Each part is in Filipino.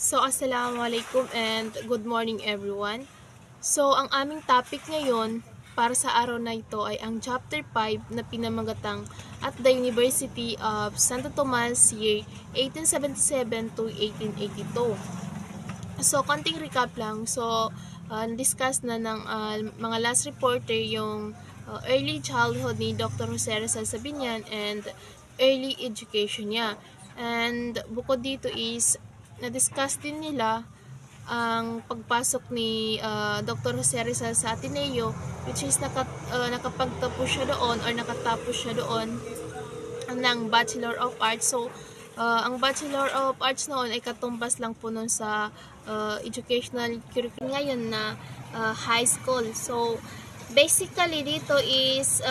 So, assalamualaikum and good morning everyone. So, ang aming topic ngayon para sa araw na ito ay ang Chapter 5 na pinamagatang at the University of Santo Tomas year 1877 to 1882. So, konting recap lang. So, discuss na ng mga last reporter yung early childhood ni Dr. Jose Rizal Sabinian and early education niya. And bukod dito is na-discuss din nila ang pagpasok ni Dr. Jose Rizal sa Ateneo, which is nakapagtapos siya doon or nakatapos siya doon ng Bachelor of Arts. So, ang Bachelor of Arts noon ay katumbas lang po nun sa educational curriculum ngayon na high school. So, basically dito is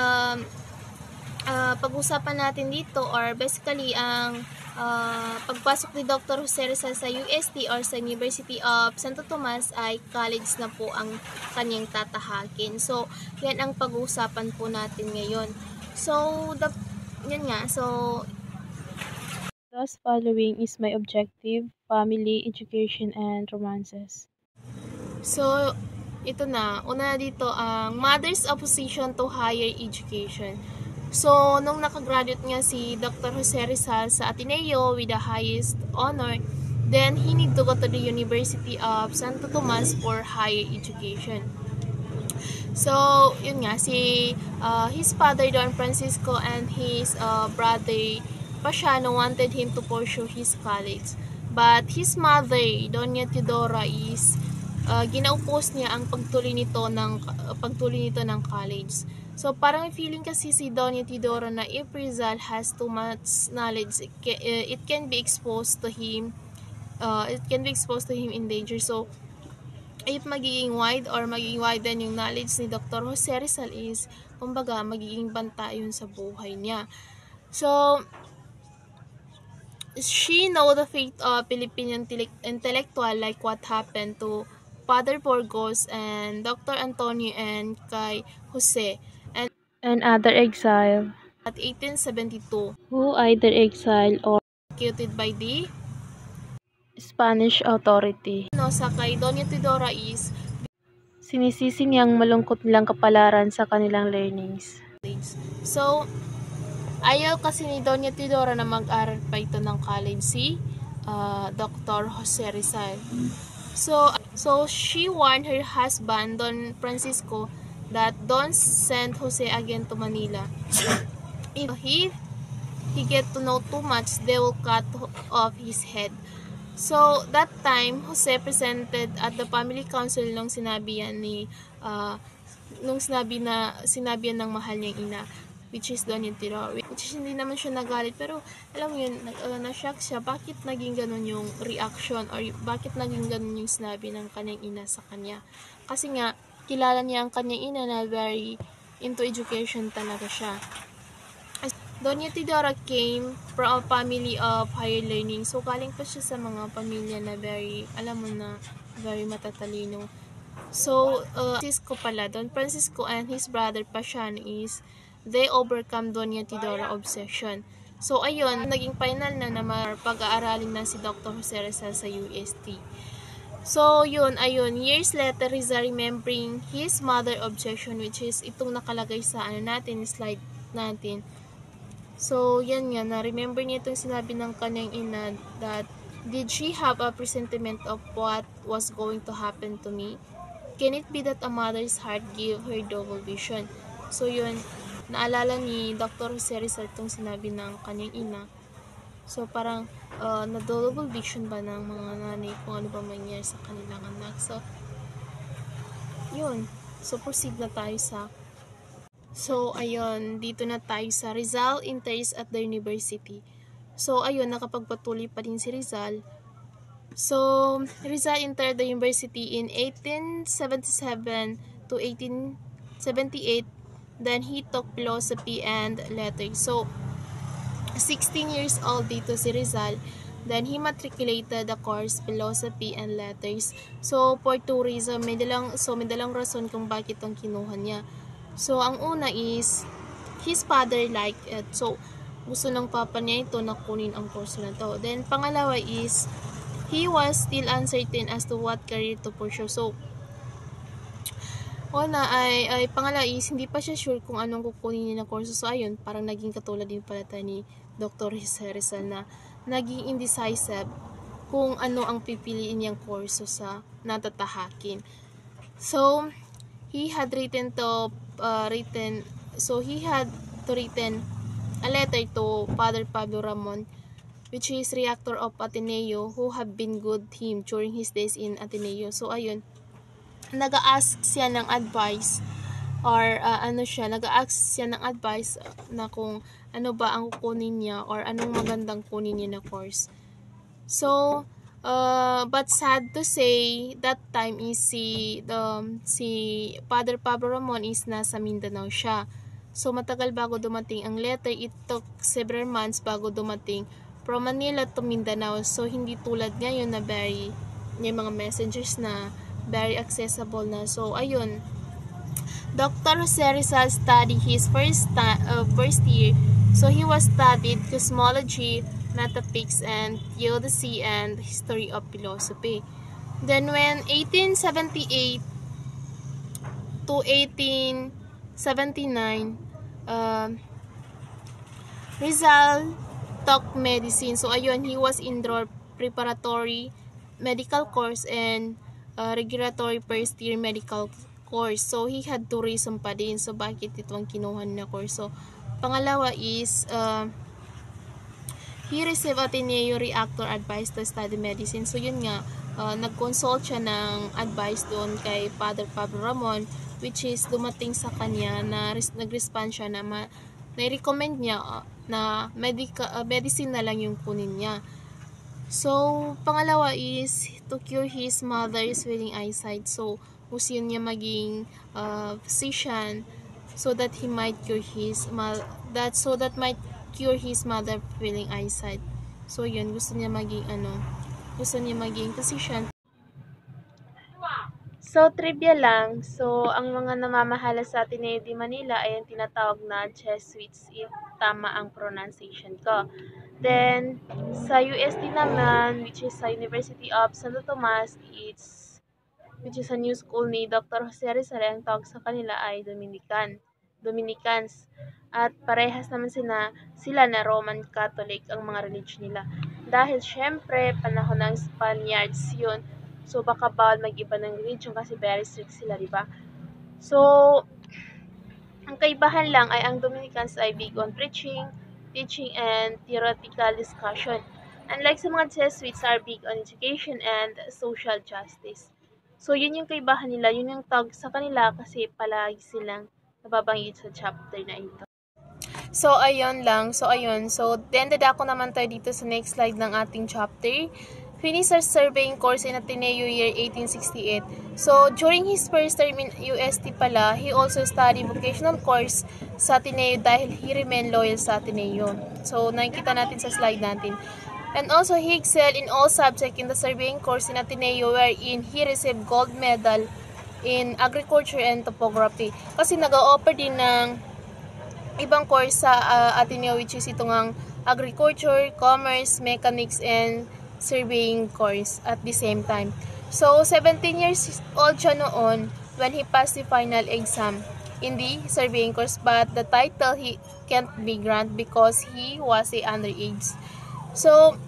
pag-usapan natin dito or basically ang pagpasok ni Dr. Jose Rizal sa UST or sa University of Santo Tomas ay college na po ang kanyang tatahakin. So, yan ang pag-uusapan po natin ngayon. So, yan nga. So, thus following is my objective, family, education, and romances. So, ito na. Una dito ang mother's opposition to higher education. So, nung nakagraduate nga si Dr. Jose Rizal sa Ateneo with the highest honor, then he need to go to the University of Santo Tomas for higher education. So, yun nga, his father Don Francisco and his brother Pasiano wanted him to pursue his college. But his mother, Doña Teodora, is ginaupos niya ang pagtuloy nito ng college. So, parang feeling kasi si Doña Teodora na if Rizal has too much knowledge, it can be exposed to him in danger. So, if magiging widen yung knowledge ni Dr. Jose Rizal is, kumbaga, magiging banta yun sa buhay niya. So, she know the fate of Philippine intellectual like what happened to Father Burgos and Dr. Antonio and kay Jose and other exile at 1872 who either exiled or executed by the Spanish authority. Sa kay Doña Teodora is sinisisi niyang malungkot nilang kapalaran sa kanilang learnings. So, ayaw kasi ni Doña Teodora na mag-aral pa ito ng college si Dr. Jose Rizal. So she warned her husband, Don Francisco, that don't send Jose again to Manila. If he get to know too much, they will cut off his head. So, that time, Jose presented at the family council nung sinabi yan ng mahal niyang ina, which is Doña Teodora, which is hindi naman siya nagalit, pero alam mo yun, na-shock siya, bakit naging ganun yung reaction or bakit naging ganun yung sinabi ng kanyang ina sa kanya. Kasi nga, kilala niya ang kanyang ina na very into education talaga siya. Doña Teodora came from a family of higher learning. So, galing pa siya sa mga pamilya na very, alam mo na, very matatalino. So, Don Francisco and his brother Pasiano is, they overcome Doña Teodora obsession. So, ayun, naging final na pag-aaralin na si Dr. Jose Rizal sa UST. So, ayun, years later, Rizal remembering his mother obsession, which is itong nakalagay sa slide natin. So, yan nga, na-remember niya itong sinabi ng kanyang ina that, did she have a presentiment of what was going to happen to me? Can it be that a mother's heart gave her double vision? So, yun, naalala ni Dr. Jose Rizal itong sinabi ng kanyang ina. So, parang, na-double vision ba ng mga nanay kung ano ba mangyari sa kanilang anak. So, yun. So, proceed na tayo sa So, ayun, dito na tayo sa Rizal enters at the university. So, ayun, nakapagpatuloy pa din si Rizal. So, Rizal entered the university in 1877 to 1878. Then, he took philosophy and letters. So, 16 years old dito si Rizal. Then, he matriculated the course philosophy and letters. So, for two reasons, may dalang rason kung bakit ang kinuha niya. So, ang una is, his father liked it. So, gusto ng papa niya ito na kunin ang kurso na to. Then, pangalawa is, he was still uncertain as to what career to pursue. So, pangala is, hindi pa siya sure kung anong kukunin niya na kurso. So, ayun, parang naging katulad din pala ni Dr. Rizal na naging indecisive kung ano ang pipiliin niyang kurso sa natatahakin. So, he had written a letter to Father Pablo Ramon, which is rector of Ateneo, who have been good him during his days in Ateneo. So, ayun, nag-ask siya ng advice na kung ano ba ang kukunin niya or anong magandang kunin niya na course. So, but sad to say, that time is si Father Pablo Ramon is nasa Mindanao siya. So, matagal bago dumating ang letter. It took several months bago dumating from Manila to Mindanao. So, hindi tulad ngayon na may mga messengers na very accessible na. So, ayun. Dr. Jose Rizal studied his first year. So, he was studied cosmology, metaphysics, and geodesy, and history of philosophy. Then, when 1878 to 1879, Rizal took medicine. So, ayun, he was enrolled preparatory medical course and regulatory first year medical course. So, he had tourism pa din. So, bakit ito ang kinuha na course? So, pangalawa is, he received Ateneo Reactor advice to study medicine. So, yun nga, nag-consult siya ng advice doon kay Father Pablo Ramon, which is dumating sa kanya na nag-respond siya na na-recommend niya na medicine na lang yung kunin niya. So, pangalawa is to cure his mother's failing eyesight. So, gusto niya maging physician so that he might cure his mother failing eyesight. So, yun, gusto niya maging physician. So, trivia lang. So, ang mga namamahala sa Ateneo de Manila ay ang tinatawag na Jesuits, if tama ang pronunciation ko. Then, sa UST naman, which is sa University of Santo Tomas, which is a new school ni Dr. Jose Rizal, ang tawag sa kanila ay Dominicans. At parehas naman sila na Roman Catholic ang mga religion nila. Dahil syempre, panahon ng Spaniards yun, so baka bawal mag-iba ng religion kasi very strict sila, di ba? So, ang kaibahan lang ay ang Dominicans ay big on preaching, teaching, and theoretical discussion. Unlike sa mga Jesuits are big on education and social justice. So, yun yung kaibahan nila. Yun yung tawag sa kanila kasi palagi silang nababanggit sa chapter na ito. So, ayun lang. So, ended ako naman tayo dito sa next slide ng ating chapter. Finished our surveying course in Ateneo year 1868. So, during his first term in UST pala, he also studied vocational course sa Ateneo dahil he remained loyal sa Ateneo. So, nakikita natin sa slide natin. And also, he excelled in all subjects in the surveying course in Ateneo wherein he received gold medal in agriculture and topography. Kasi nag-o-offer din ng ibang course sa Ateneo, which is itong ang agriculture, commerce, mechanics, and surveying course at the same time. So, 17 years old siya noon when he passed the final exam in the surveying course, but the title he can't be granted because he was underage. So,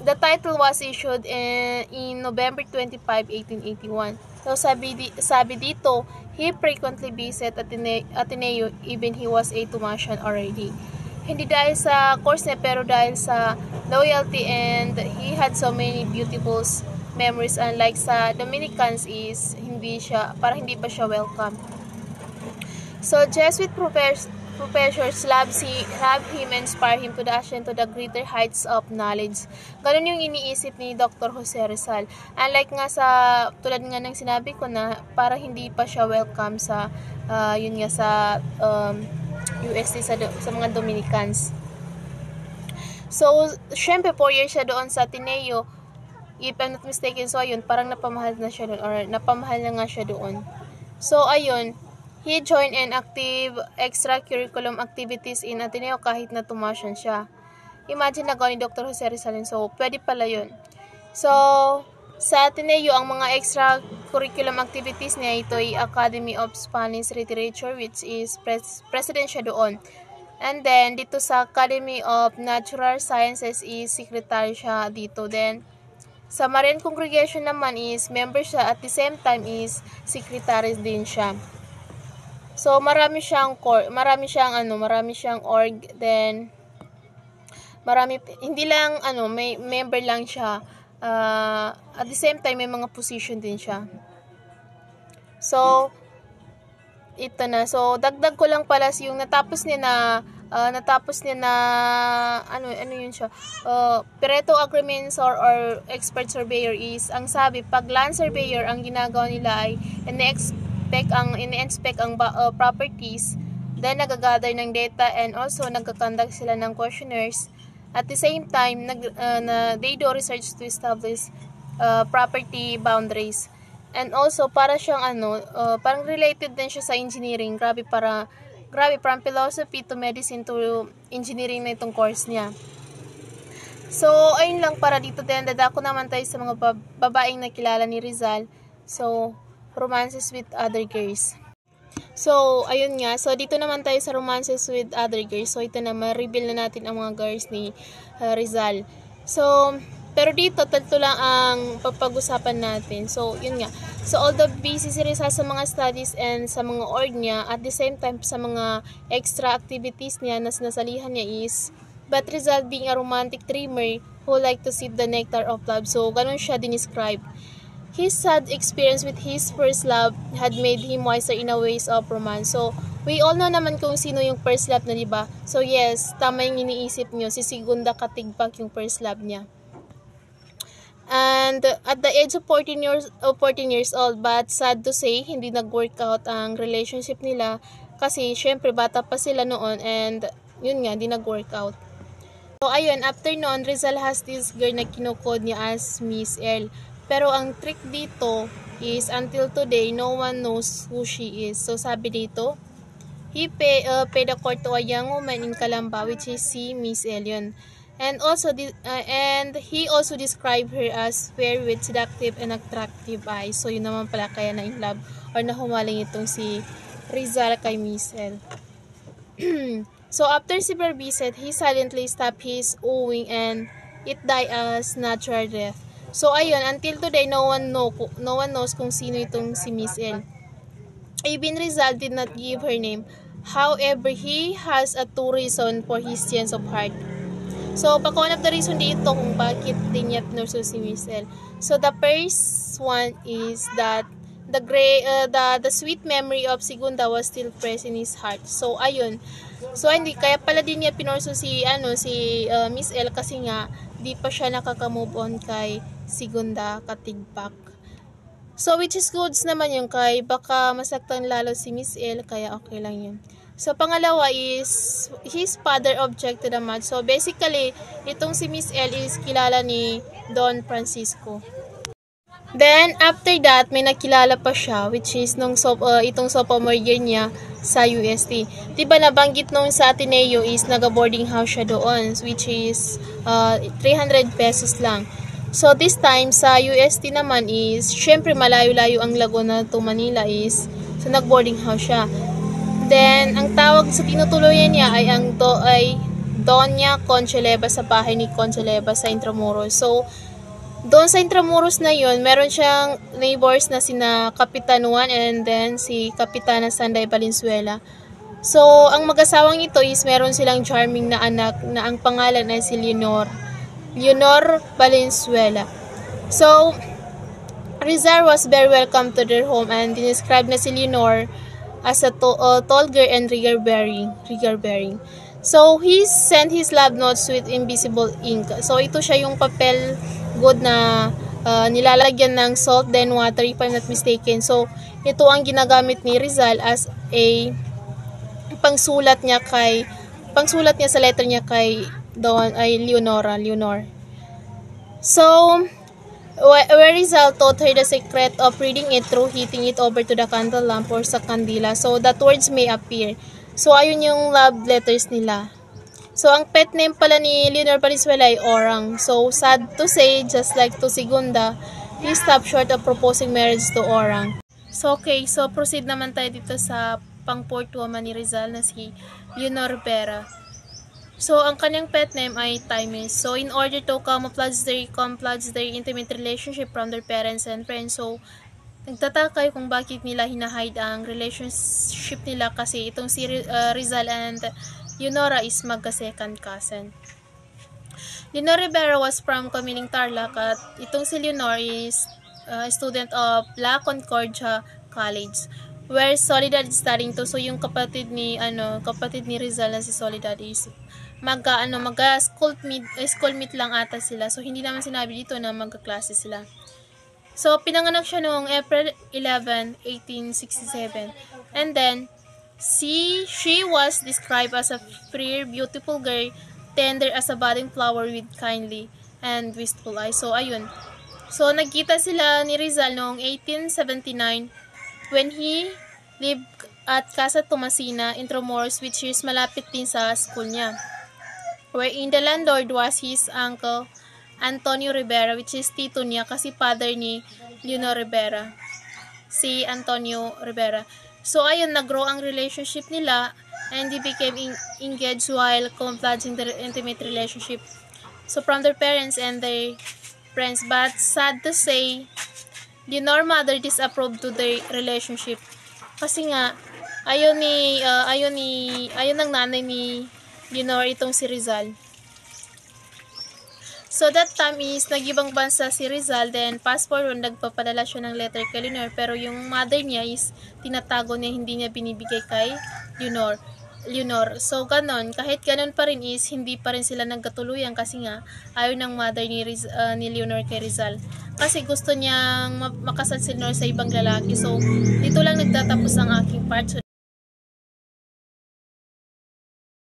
the title was issued in November 25, 1881. So, sabi dito, he frequently visited Ateneo even he was a Tomasian already. Hindi dahil sa course niya, pero dahil sa loyalty, and he had so many beautiful memories. Unlike sa Dominicans is hindi pa siya welcome. So, Jesuit professors love him and inspire him to the ascend to the greater heights of knowledge. Ganun yung iniisip ni Dr. Jose Rizal. Unlike nga tulad nga ng sinabi ko na parang hindi pa siya welcome sa UST sa mga Dominicans. So, syempre 4 years siya doon sa Ateneo. If I'm not mistaken, so ayun, parang napamahal na nga siya doon. So, ayun, he joined in active extracurriculum activities in Ateneo kahit na Tomasian siya. Imagine nagawa ni Dr. Jose Rizal, so pwede pala yun. So, sa Ateneo, ang mga extracurriculum activities niya ito ay Academy of Spanish Literature, which is president siya doon. And then, dito sa Academy of Natural Sciences is secretary siya dito. Then, sa Marian Congregation naman is member siya, at the same time is secretary din siya. So, marami siyang org, then hindi lang may member lang siya. At the same time may mga position din siya. So, ito na. So, dagdag ko lang pala yung natapos niya na ano yun siya. Pareto agreements or expert surveyor is, ang sabi, pag land surveyor, ang ginagawa nila ay ini-inspect ang properties, then nagagather ng data, and also nagkakandak sila ng questionnaires. At the same time, they do research to establish property boundaries. And also, para siyang parang related din siya sa engineering. Grabe, from philosophy to medicine to engineering na itong course niya. So, ayun lang para dito din. Dadako naman tayo sa mga babaeng nakilala ni Rizal. So, romances with other girls. So, ayun nga. So, dito naman tayo sa romances with other girls. So, ito na, ma-reveal na natin ang mga girls ni Rizal. So, pero dito, tatlo lang ang papag-usapan natin. So, yun nga. So, although busy si Rizal sa mga studies and sa mga org niya, at the same time, sa mga extra activities niya na sinasalihan niya is, but Rizal being a romantic dreamer who like to sip the nectar of love. So, ganun siya dinescribe. His sad experience with his first love had made him wiser in a ways of romance. So, we all know naman kung sino yung first love na, diba? So, yes, tama yung iniisip nyo. Si Segunda Katigbak yung first love niya. And at the age of 14 years old, but sad to say, hindi nag-work out ang relationship nila. Kasi, syempre, bata pa sila noon, and yun nga, hindi nag-work out. So, ayun, after noon, Rizal has this girl na kinukod niya as Miss L. Pero ang trick dito is, until today, no one knows who she is. So, sabi dito, he paid the court to a young woman in Calamba, which is si Miss L yun. And also, and he also described her as fair with seductive and attractive eyes. So, yun naman pala kaya na in love or nahumaling itong si Rizal kay Miss L. So, after several visits, he silently stopped his owing and it died as natural death. So, ayun, until today, no one knows kung sino itong si Miss L. Even Rizal did not give her name. However, he has a two reason for his change of heart. So, one of the reason dito kung bakit din niya pinurso si Miss L. So, the first one is that the sweet memory of Segunda was still fresh in his heart. So, ayun. So, hindi kaya pala din niya pinurso si Miss L kasi nga di pa siya nakaka-move on kay Segunda Katigbak. So, which is goods naman yung kay baka masaktan lalo si Miss L, kaya okay lang yun. So, pangalawa is his father objected the match. So, basically, itong si Miss L is kilala ni Don Francisco. Then, after that, may nakilala pa siya, which is itong sophomore year niya sa UST. Diba nabanggit nung sa Ateneo is naga-boarding house siya doon, which is 300 pesos lang. So, this time, sa UST naman is, syempre malayo-layo ang Laguna to Manila is, so nag-boarding house siya. Then, ang tawag sa tinutuluyan niya ay Doña Concheleva sa bahay ni Concheleva sa Intramuros. So, doon sa Intramuros na yun, meron siyang neighbors na sina Kapitan Juan and then si Kapitana Sanday Valenzuela. So, ang mag-asawang ito is meron silang charming na anak na ang pangalan ay si Leonor Valenzuela. So, Rizal was very welcome to their home and described na si Leonor as a tall girl and rigor-bearing. So, he sent his love notes with invisible ink. So, ito siya yung papel good na nilalagyan ng salt then water if I'm not mistaken. So, ito ang ginagamit ni Rizal as a pangsulat niya sa letter niya kay Leonor. So, where Rizal taught her the secret of reading it through heating it over to the candle lamp or sa kandila so that words may appear. So, ayun yung love letters nila. So, ang pet name pala ni Leonor Valenzuela ay Orang. So, sad to say, just like to Segunda, he stopped short of proposing marriage to Orang. So, okay. So, proceed naman tayo dito sa pang-fourth woman ni Rizal na si Leonor Rivera. So, ang kanyang pet name ay Times. So, in order to camouflage their intimate relationship from their parents and friends. So, nagtataka kayo kung bakit nila hinahide ang relationship nila kasi itong si Rizal and Leonora is magka-second cousin. Leonor Rivera was from Comining Tarlac at itong si Leonor is a student of La Concordia College where Soledad is studying to. So, yung kapatid ni Rizal na si Soledad is schoolmate lang ata sila. So, hindi naman sinabi dito na magkaklase sila. So, pinanganak siya noong April 11, 1867. And then, she was described as a fair, beautiful girl, tender as a budding flower with kindly and wistful eyes. So, ayun. So, nagkita sila ni Rizal noong 1879 when he lived at Casa Tomasina, Intramuros, which is malapit din sa school niya. Wherein the landlord was his uncle, Antonio Rivera, which is tito niya kasi father ni Leonor Rivera, si Antonio Rivera. So, ayun, nag-grow ang relationship nila and they became engaged while camouflaging their intimate relationship. So, from their parents and their friends. But, sad to say, Leonor mother disapproved to their relationship. Kasi nga, ayaw ng nanay ni Leonor itong si Rizal. So, that time is, nag-ibang bansa si Rizal, then fast forward, nagpapadala siya ng letter kay Leonor, pero yung mother niya is, tinatago niya, hindi niya binibigay kay Leonor. So, ganon, kahit ganon pa rin is, hindi pa rin sila nagkatuluyan kasi nga, ayaw ng mother ni Leonor kay Rizal. Kasi gusto niyang makasal si Leonor sa ibang lalaki. So, dito lang nagtatapos ang aking part. So,